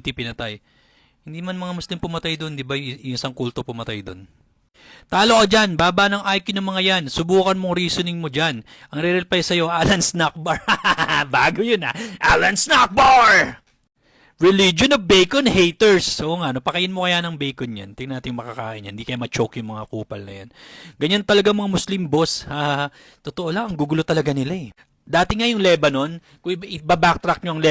pinatay. Hindi man mga Muslim pumatay doon, di ba? Yung isang kulto pumatay doon. Talo ka dyan, baba ng IQ ng mga yan. Subukan mong reasoning mo dyan. Ang re-reply sa'yo, Alan Snackbar. Bago yun ah. Alan Snackbar! Religion of bacon haters. So nga, napakain mo kaya ng bacon yan. Tingnan natin makakain yan. Hindi kaya ma-choke yung mga kupal na yan. Ganyan talaga mga Muslim boss. Totoo lang, ang gugulo talaga nila eh. Dati nga yung Lebanon, kung iba-backtrack nyo ang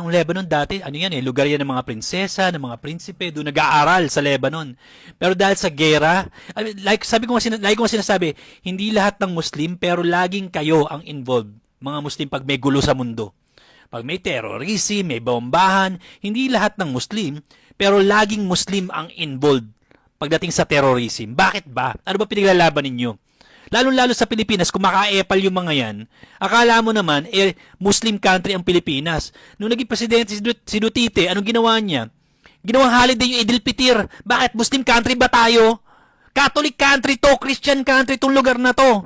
Lebanon dati, ano yan eh, lugar yan ng mga prinsesa, ng mga prinsipe, doon nag-aaral sa Lebanon. Pero dahil sa gera, like ko sinasabi, hindi lahat ng Muslim, pero laging kayo ang involved, mga Muslim, pag may gulo sa mundo. Pag may terrorism, may bombahan, hindi lahat ng Muslim, pero laging Muslim ang involved pagdating sa terrorism. Bakit ba? Ano ba pinaglalaban ninyo? Lalo-lalo sa Pilipinas, kung maka-epal yung mga yan, akala mo naman, Muslim country ang Pilipinas. Nung naging presidente si Duterte, anong ginawa niya? Ginawang holiday yung Idil Fitir. Bakit? Muslim country ba tayo? Catholic country to, Christian country tong lugar na to.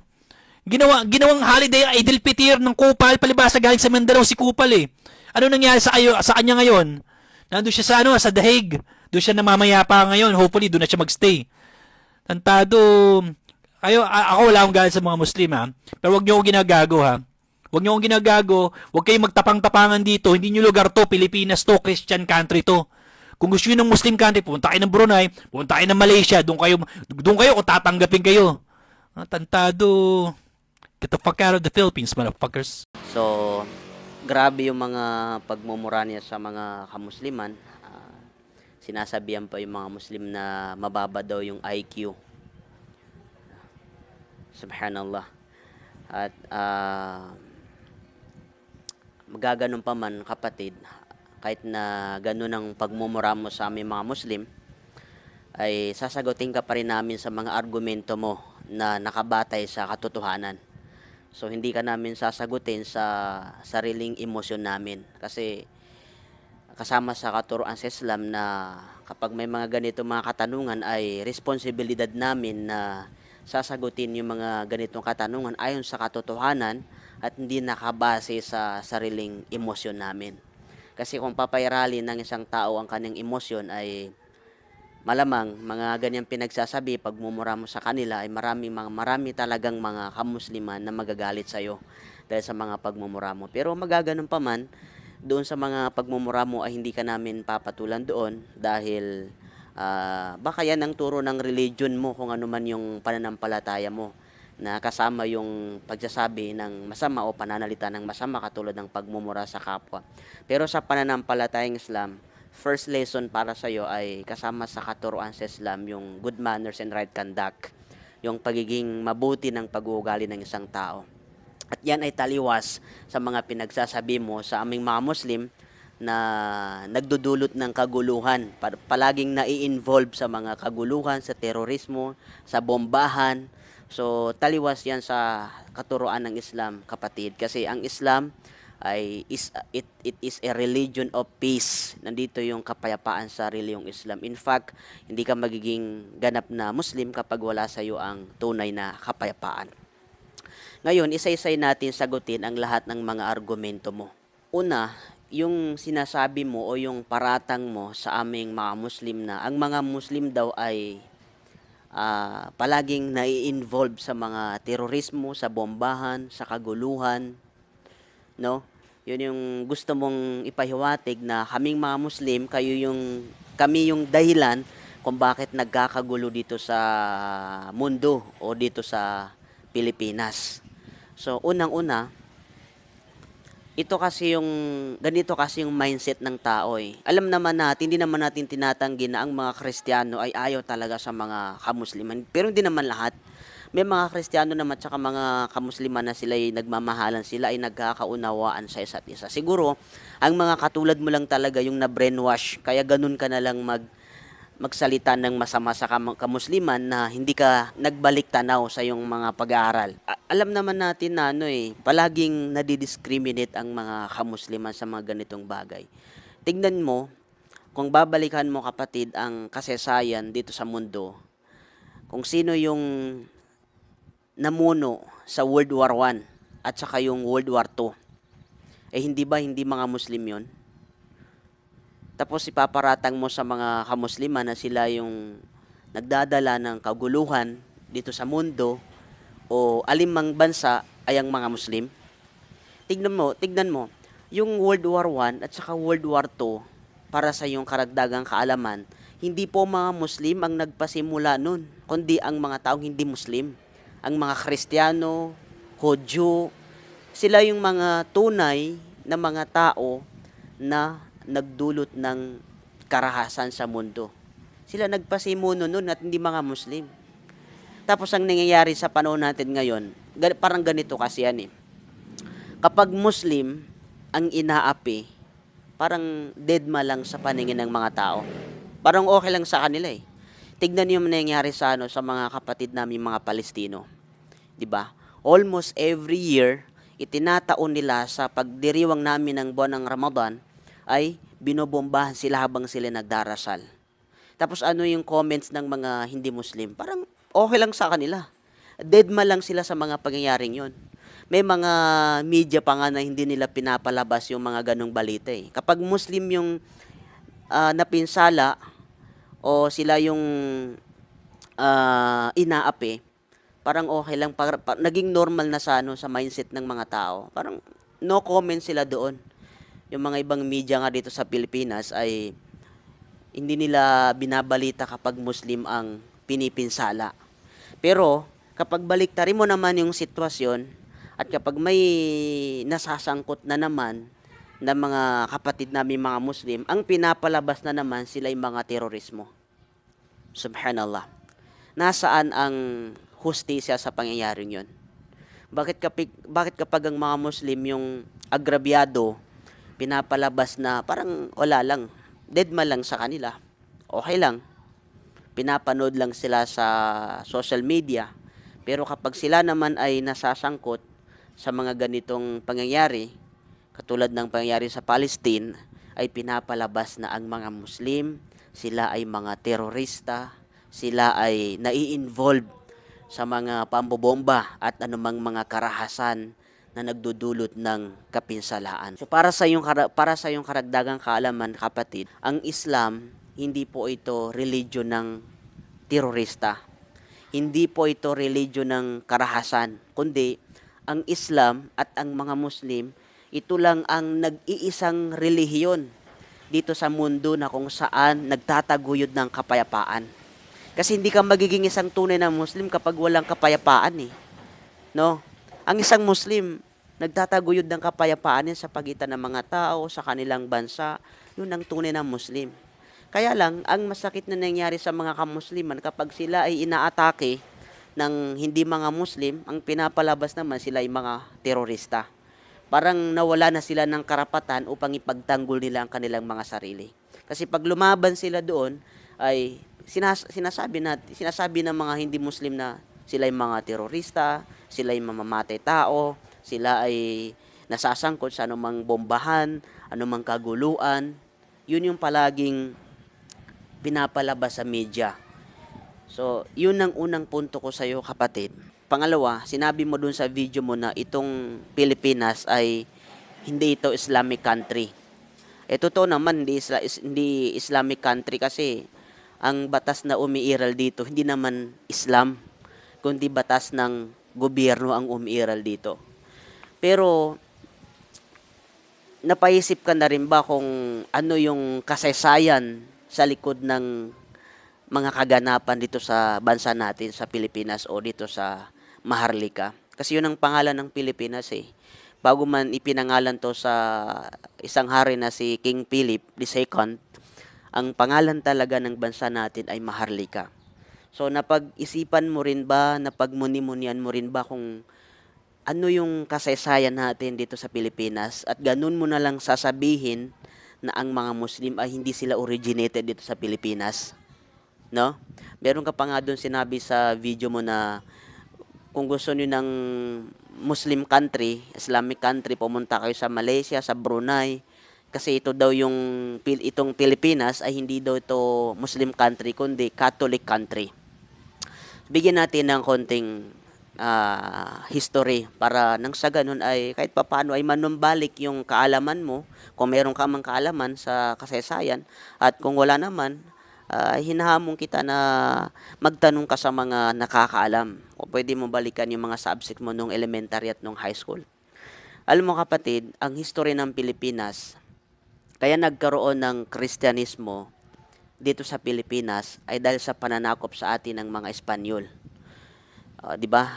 Ginawang holiday ang Idil Fitir ng Kupal, palibasa galing sa Mindanao si Kupal eh. Ano nangyari sa kanya ngayon? Nandun siya sa The Hague. Doon siya namamayapa ngayon. Hopefully, doon na siya magstay. Tantado, ako wala akong galit sa mga Muslim ha. Pero wag niyo akong ginagago ha. Wag niyo akong ginagago. Wag kayong magtapang-tapangan dito. Hindi niyo lugar to. Pilipinas to. Christian country to. Kung gusto niyo ng Muslim country, pumunta kayo ng Brunei, pumunta kayo ng Malaysia. Doon kayo kung tatanggapin kayo. Tantado. Get the fuck out of the Philippines, motherfuckers. So, grabe yung mga pagmumura niya sa mga kamusliman. Sinasabihan pa yung mga Muslim na mababa daw yung IQ. Subhanallah. At magaganon pa man kapatid, kahit na ganun ang pagmumura mo sa aming mga Muslim, ay sasagutin ka pa rin namin sa mga argumento mo na nakabatay sa katotohanan. So, hindi ka namin sasagutin sa sariling emosyon namin. Kasi, kasama sa katuruan sa Islam na kapag may mga ganito mga katanungan ay responsibilidad namin na sasagutin yung mga ganitong katanungan ayon sa katotohanan at hindi nakabase sa sariling emosyon namin. Kasi kung papairali ng isang tao ang kanyang emosyon ay malamang mga ganyang pinagsasabi, pagmumura mo sa kanila ay marami talagang mga kamusliman na magagalit sa iyo dahil sa mga pagmumura mo. Pero magaganon pa man, doon sa mga pagmumura mo ay hindi ka namin papatulan doon dahil baka yan ang turo ng religion mo kung ano man yung pananampalataya mo na kasama yung pagsasabi ng masama o pananalita ng masama katulad ng pagmumura sa kapwa. Pero sa pananampalatayang Islam, first lesson para sa iyo ay kasama sa katuruan sa Islam yung good manners and right conduct, yung pagiging mabuti ng pag-uugali ng isang tao. At yan ay taliwas sa mga pinagsasabi mo sa aming mga Muslim na nagdudulot ng kaguluhan, palaging nai-involve sa mga kaguluhan, sa terorismo, sa bombahan. So taliwas yan sa katuruan ng Islam, kapatid, kasi ang Islam ay it is a religion of peace. Nandito yung kapayapaan sa reliyong Islam. In fact, hindi ka magiging ganap na Muslim kapag wala sa iyo ang tunay na kapayapaan. Ngayon, isa-isay natin sagutin ang lahat ng mga argumento mo. Una, yung sinasabi mo o yung paratang mo sa aming mga Muslim na ang mga Muslim daw ay palaging nai-involve sa mga terorismo, sa bombahan, sa kaguluhan, no? Yun yung gusto mong ipahiwatig na kaming mga Muslim, kami yung dahilan kung bakit nagkakagulo dito sa mundo o dito sa Pilipinas. So, unang-una, ganito kasi yung mindset ng tao eh. Alam naman natin, hindi naman natin tinatanggi na ang mga Kristiyano ay ayaw talaga sa mga kamusliman. Pero hindi naman lahat. May mga Kristiyano naman at mga kamusliman na sila ay nagmamahalan, sila ay nagkakaunawaan sa isa't isa. Siguro, ang mga katulad mo lang talaga yung na-brainwash, kaya ganun ka na lang magsalita ng masama sa kamusliman na hindi ka nagbalik tanaw sa yung mga pag-aaral. Alam naman natin na palaging nadidiscriminate ang mga kamusliman sa mga ganitong bagay. Tingnan mo, kung babalikan mo kapatid ang kasaysayan dito sa mundo, kung sino yung namuno sa World War I at saka yung World War II, hindi ba hindi mga Muslim yon? Tapos ipaparatang mo sa mga kamusliman na sila yung nagdadala ng kaguluhan dito sa mundo o alimang bansa ay ang mga Muslim. Tignan mo, yung World War I at saka World War II, para sa yung karagdagang kaalaman, hindi po mga Muslim ang nagpasimula nun, kundi ang mga taong hindi Muslim. Ang mga Kristiyano, Hudyo, sila yung mga tunay na mga tao na nagdulot ng karahasan sa mundo. Sila nagpasimuno nun at hindi mga Muslim. Tapos ang nangyayari sa panahon natin ngayon, parang ganito kasi yan eh. Kapag Muslim ang inaapi, parang deadma lang sa paningin ng mga tao. Parang okay lang sa kanila eh. Tignan niyo yung nangyayari sa sa mga kapatid namin mga Palestino. 'Di ba? Almost every year, itinataon nila sa pagdiriwang namin ng buwan ng Ramadan ay binobombahan sila habang sila nagdarasal. Tapos ano yung comments ng mga hindi Muslim? Parang okay lang sa kanila. Deadma lang sila sa mga pangyayaring yon. May mga media pa nga na hindi nila pinapalabas yung mga ganong balita eh. Kapag Muslim yung napinsala o sila yung inaapi, parang okay lang. Naging normal na sa mindset ng mga tao. Parang no comment sila doon. Yung mga ibang media nga dito sa Pilipinas ay hindi nila binabalita kapag Muslim ang pinipinsala. Pero kapag baliktarin mo naman yung sitwasyon at kapag may nasasangkot na naman ng mga kapatid namin mga Muslim, ang pinapalabas na naman sila yung mga terorismo. Subhanallah. Nasaan ang hustisya sa pangyayaring yon? Bakit kapag ang mga Muslim yung agrabyado, pinapalabas na parang wala lang, deadma lang sa kanila. Okay lang. Pinapanood lang sila sa social media. Pero kapag sila naman ay nasasangkot sa mga ganitong pangyayari, katulad ng pangyayari sa Palestine, ay pinapalabas na ang mga Muslim, sila ay mga terorista, sila ay nai-involve sa mga pambobomba at anumang mga karahasan na nagdudulot ng kapinsalaan. So para sa yung karagdagang kaalaman, kapatid, ang Islam hindi po ito religion ng terorista. Hindi po ito religion ng karahasan, kundi ang Islam at ang mga Muslim, ito lang ang nag-iisang relihiyon dito sa mundo na kung saan nagtataguyod ng kapayapaan. Kasi hindi ka magiging isang tunay na Muslim kapag walang kapayapaan eh. No? Ang isang Muslim, nagtataguyod ng kapayapaan yan sa pagitan ng mga tao, sa kanilang bansa. Yun ang tunay na Muslim. Kaya lang, ang masakit na nangyari sa mga kamusliman, kapag sila ay inaatake ng hindi mga Muslim, ang pinapalabas naman sila ay mga terorista. Parang nawala na sila ng karapatan upang ipagtanggol nila ang kanilang mga sarili. Kasi pag lumaban sila doon, ay sinasabi ng mga hindi Muslim na sila ay mga terorista, sila ay mamamatay tao, sila ay nasasangkot sa anumang bombahan, anumang kaguluan. Yun yung palaging pinapalabas sa media. So, yun ang unang punto ko sa iyo, kapatid. Pangalawa, sinabi mo dun sa video mo na itong Pilipinas ay hindi ito Islamic country. Totoo naman, hindi Islamic country kasi ang batas na umiiral dito, hindi naman Islam, kundi batas ng gobyerno ang umiiral dito. Pero, napaisip ka na rin ba kung ano yung kasaysayan sa likod ng mga kaganapan dito sa bansa natin, sa Pilipinas o dito sa Maharlika? Kasi yun ang pangalan ng Pilipinas eh. Bago man ipinangalan to sa isang hari na si King Philip II, ang pangalan talaga ng bansa natin ay Maharlika. So napag-isipan mo rin ba, napagmuni-munian mo rin ba kung ano yung kasaysayan natin dito sa Pilipinas at ganun mo na lang sasabihin na ang mga Muslim ay hindi sila originated dito sa Pilipinas? No? Meron ka pa nga doon sinabi sa video mo na kung gusto niyo ng Muslim country, Islamic country, pumunta kayo sa Malaysia, sa Brunei. Kasi ito daw itong Pilipinas ay hindi daw ito Muslim country, kundi Catholic country. Bigyan natin ng konting history para nang sa ganun ay kahit papaano ay manumbalik yung kaalaman mo kung meron ka mang kaalaman sa kasaysayan at kung wala naman hinahamon kita na magtanong ka sa mga nakakaalam o pwede mo balikan yung mga subject mo nung elementary at nung high school. Alam mo kapatid, ang history ng Pilipinas, kaya nagkaroon ng Kristyanismo dito sa Pilipinas ay dahil sa pananakop sa atin ng mga Espanyol. 'Di ba?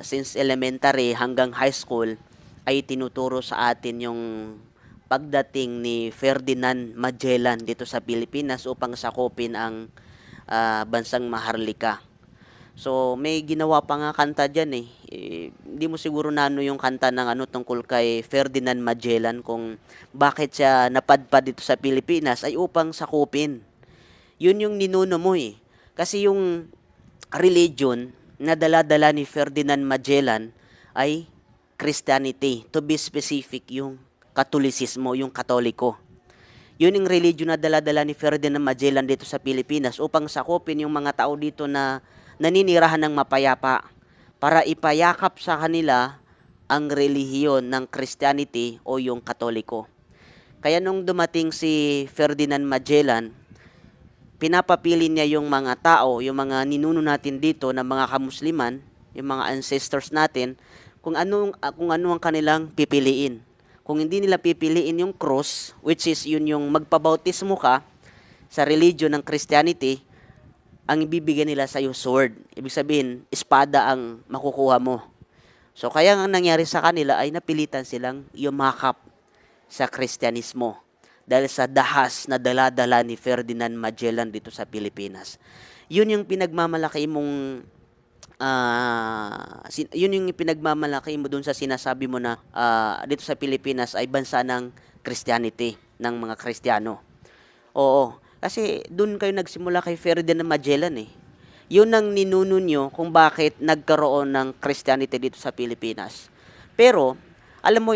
Since elementary hanggang high school ay tinuturo sa atin yung pagdating ni Ferdinand Magellan dito sa Pilipinas upang sakupin ang bansang Maharlika. So may ginawa pa nga kanta diyan hindi mo siguro na ano yung kanta ng ano tungkol kay Ferdinand Magellan kung bakit siya napadpad dito sa Pilipinas ay upang sakupin. Yun yung ninuno mo Kasi yung religion na dala-dala ni Ferdinand Magellan ay Christianity. To be specific, yung Katolisismo, yung Katoliko. Yun yung religion na dala-dala ni Ferdinand Magellan dito sa Pilipinas upang sakupin yung mga tao dito na naninirahan ng mapayapa para ipayakap sa kanila ang relihiyon ng Christianity o yung Katoliko. Kaya nung dumating si Ferdinand Magellan, pinapapili niya yung mga tao, yung mga ninuno natin dito na mga kamusliman, yung mga ancestors natin, kung ano ang kanilang pipiliin. Kung hindi nila pipiliin yung cross, which is yun yung magpabautismo ka sa religion ng Christianity, ang ibibigay nila sa iyo sword. Ibig sabihin, espada ang makukuha mo. So kaya ang nangyari sa kanila ay napilitan silang yumakap sa Kristyanismo dahil sa dahas na dala-dala ni Ferdinand Magellan dito sa Pilipinas. Yun yung pinagmamalaki mong yun yung pinagmamalaki mo dun sa sinasabi mo na dito sa Pilipinas ay bansa ng Christianity, ng mga Kristiyano. Oo, kasi dun kayo nagsimula kay Ferdinand Magellan Yun ang ninuno nyo kung bakit nagkaroon ng Christianity dito sa Pilipinas. Pero alam mo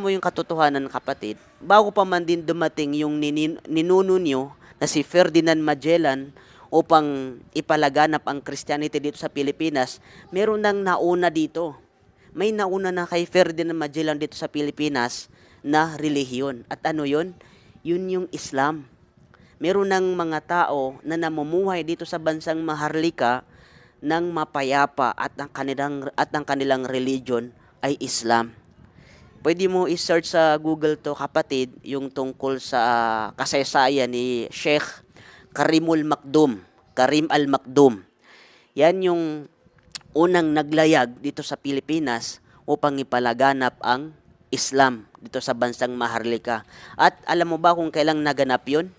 yung katotohanan kapatid, bago pa man din dumating yung ninuno nyo na si Ferdinand Magellan upang ipalaganap ang Christianity dito sa Pilipinas, meron nang nauna dito. May nauna na kay Ferdinand Magellan dito sa Pilipinas na relihiyon. At ano yun? Yun yung Islam. Meron ng mga tao na namumuhay dito sa bansang Maharlika ng mapayapa at ang kanilang religion ay Islam. Pwede mo i-search sa Google to kapatid, yung tungkol sa kasaysayan ni Sheikh Karim al-Makdum. Yan yung unang naglayag dito sa Pilipinas upang ipalaganap ang Islam dito sa bansang Maharlika. At alam mo ba kung kailang naganap yun?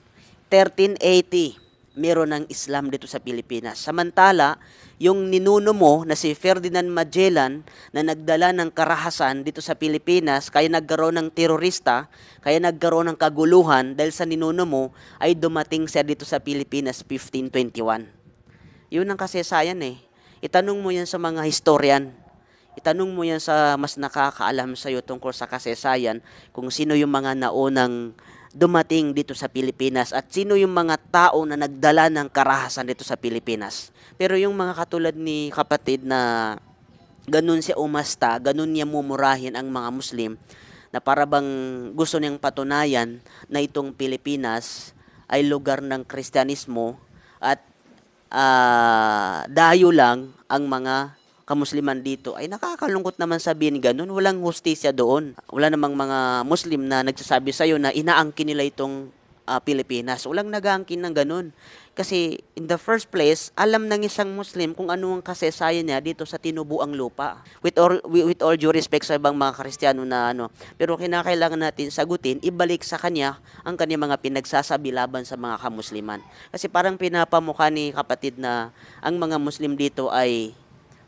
1380. Meron ng Islam dito sa Pilipinas. Samantala, yung ninuno mo na si Ferdinand Magellan na nagdala ng karahasan dito sa Pilipinas, kaya nagkaroon ng terorista, kaya nagkaroon ng kaguluhan dahil sa ninuno mo, ay dumating siya dito sa Pilipinas 1521. Yun ang kasaysayan Itanong mo yan sa mga historian. Itanong mo yan sa mas nakakaalam sa iyo tungkol sa kasaysayan kung sino yung mga naunang dumating dito sa Pilipinas at sino yung mga tao na nagdala ng karahasan dito sa Pilipinas. Pero yung mga katulad ni kapatid na ganun siya umasta, ganun niya mumurahin ang mga Muslim na para bang gusto niyang patunayan na itong Pilipinas ay lugar ng Kristyanismo at dayo lang ang mga kamusliman dito, ay nakakalungkot naman sabihin ganun. Walang hustisya doon. Wala namang mga Muslim na nagsasabi sa'yo na inaangkin nila itong Pilipinas. Walang nag-aangkin ng ganun. Kasi in the first place, alam ng isang Muslim kung ano ang kasaysayan niya dito sa tinubuang lupa. With all due respect sa ibang mga Kristiyano na pero kinakailangan natin sagutin, ibalik sa kanya ang kanyang mga pinagsasabi laban sa mga kamusliman. Kasi parang pinapamukha ni kapatid na ang mga Muslim dito ay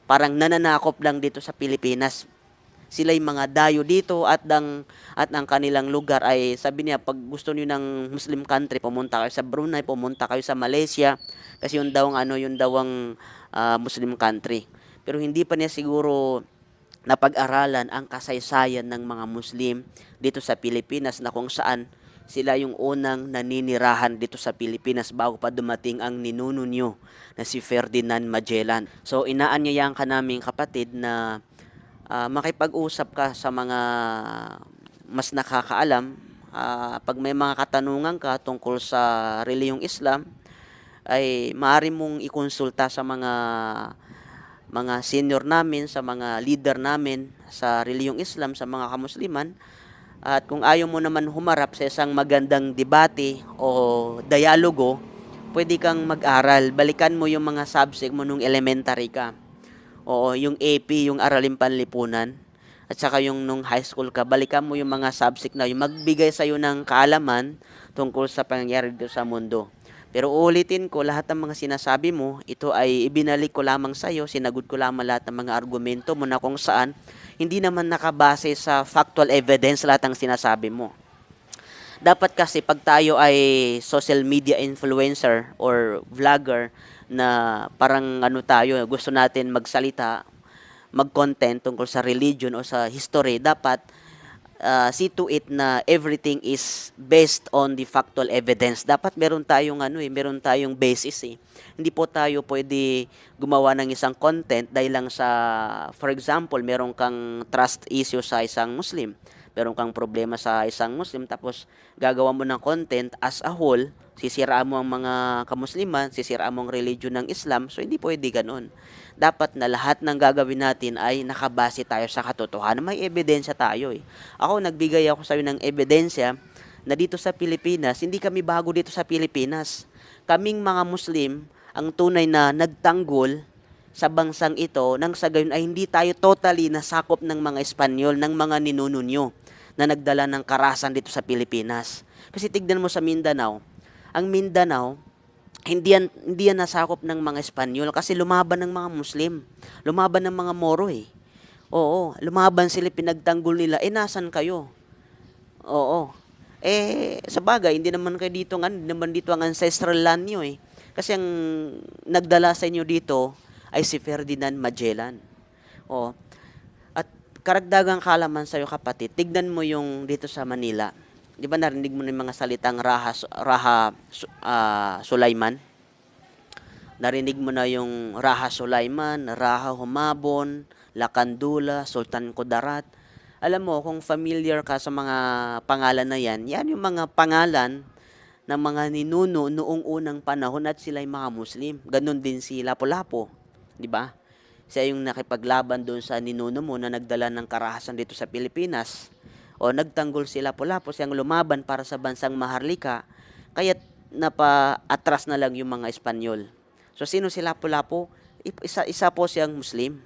parang nananakop lang dito sa Pilipinas. Sila'y mga dayo dito at ang kanilang lugar ay sabi niya pag gusto niyo ng Muslim country, pumunta kayo sa Brunei, pumunta kayo sa Malaysia kasi yun daw ang Muslim country. Pero hindi pa niya siguro napag-aralan ang kasaysayan ng mga Muslim dito sa Pilipinas na kung saan Sila yung unang naninirahan dito sa Pilipinas bago pa dumating ang ninuno nyo na si Ferdinand Magellan. So inaanyayahan ka namin kapatid na makipag-usap ka sa mga mas nakakaalam. Pag may mga katanungan ka tungkol sa reliyong Islam, ay maaari mong ikonsulta sa mga senior namin, sa mga leader namin sa reliyong Islam, sa mga kamusliman. At kung ayaw mo naman humarap sa isang magandang debate o dialogo, pwede kang mag-aral. Balikan mo yung mga subject mo nung elementary ka. Oo, yung AP, yung Araling Panlipunan. At saka yung nung high school ka, balikan mo yung mga subject na yung magbigay sa'yo ng kaalaman tungkol sa pangyayari dito sa mundo. Pero uulitin ko, lahat ng mga sinasabi mo, ito ay ibinalik ko lamang sa'yo, sinagot ko lamang lahat ng mga argumento mo na kung saan hindi naman nakabase sa factual evidence lahat ng sinasabi mo. Dapat kasi pag tayo ay social media influencer or vlogger na parang ano tayo, gusto natin magsalita, mag-content tungkol sa religion o sa history, dapat see to it na everything is based on the factual evidence. Dapat meron tayong meron tayong basis eh. Hindi po tayo pwede gumawa ng isang content dahil lang sa, for example, meron kang trust issue sa isang Muslim. Meron kang problema sa isang Muslim tapos gagawa mo ng content as a whole, sisiraan mo ang mga kamusliman, sisiraan mo ang religion ng Islam. So hindi pwede ganoon. Dapat na lahat ng gagawin natin ay nakabase tayo sa katotohanan. May ebidensya tayo eh. Ako, nagbigay ako sa iyo ng ebidensya na dito sa Pilipinas, hindi kami bago dito sa Pilipinas. Kaming mga Muslim, ang tunay na nagtanggol sa bansang ito, nang sa gayon ay hindi tayo totally nasakop ng mga Espanyol, ng mga ninuno nyo na nagdala ng karahasan dito sa Pilipinas. Kasi tignan mo sa Mindanao, ang Mindanao, hindi yan nasakop ng mga Espanyol kasi lumaban ng mga Muslim. Lumaban ng mga Moro eh. Oo, lumaban sila, pinagtanggol nila. Nasan kayo? Oo. Sa bagay, hindi naman kayo dito, hindi naman dito ang ancestral land nyo eh. Kasi ang nagdala sa inyo dito ay si Ferdinand Magellan. Oo. At karagdagang kalaman sa iyo kapatid, tignan mo yung dito sa Manila. Di ba narinig mo na yung mga salitang Sulaiman? Narinig mo na yung Raha Sulaiman, Raha Humabon, Lakandula, Sultan Kudarat. Alam mo, kung familiar ka sa mga pangalan na yan yung mga pangalan ng mga ninuno noong unang panahon at sila ay mga Muslim. Ganon din si Lapu-Lapu, di ba? Siya yung nakipaglaban doon sa ninuno mo na nagdala ng karahasan dito sa Pilipinas. O nagtanggol si Lapu-Lapu, siyang lumaban para sa bansang Maharlika, kaya't napa-atras na lang yung mga Espanyol. So sino si Lapu-Lapu? Isa po siyang Muslim.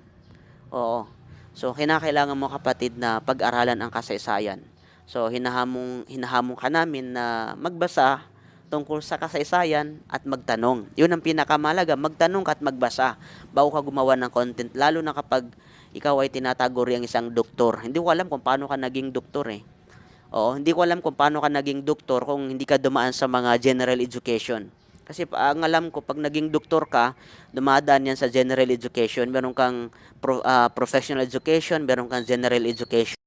Oo. So kinakailangan mo kapatid na pag-aralan ang kasaysayan. So hinahamon ka namin na magbasa tungkol sa kasaysayan at magtanong. Yun ang pinakamalaga, magtanong ka at magbasa bago ka gumawa ng content, lalo na kapag ikaw ay tinataguri ang isang doktor. Hindi ko alam kung paano ka naging doktor eh. Oo, hindi ko alam kung paano ka naging doktor kung hindi ka dumaan sa mga general education. Kasi ang alam ko, pag naging doktor ka, dumadaan yan sa general education. Meron kang professional education, meron kang general education.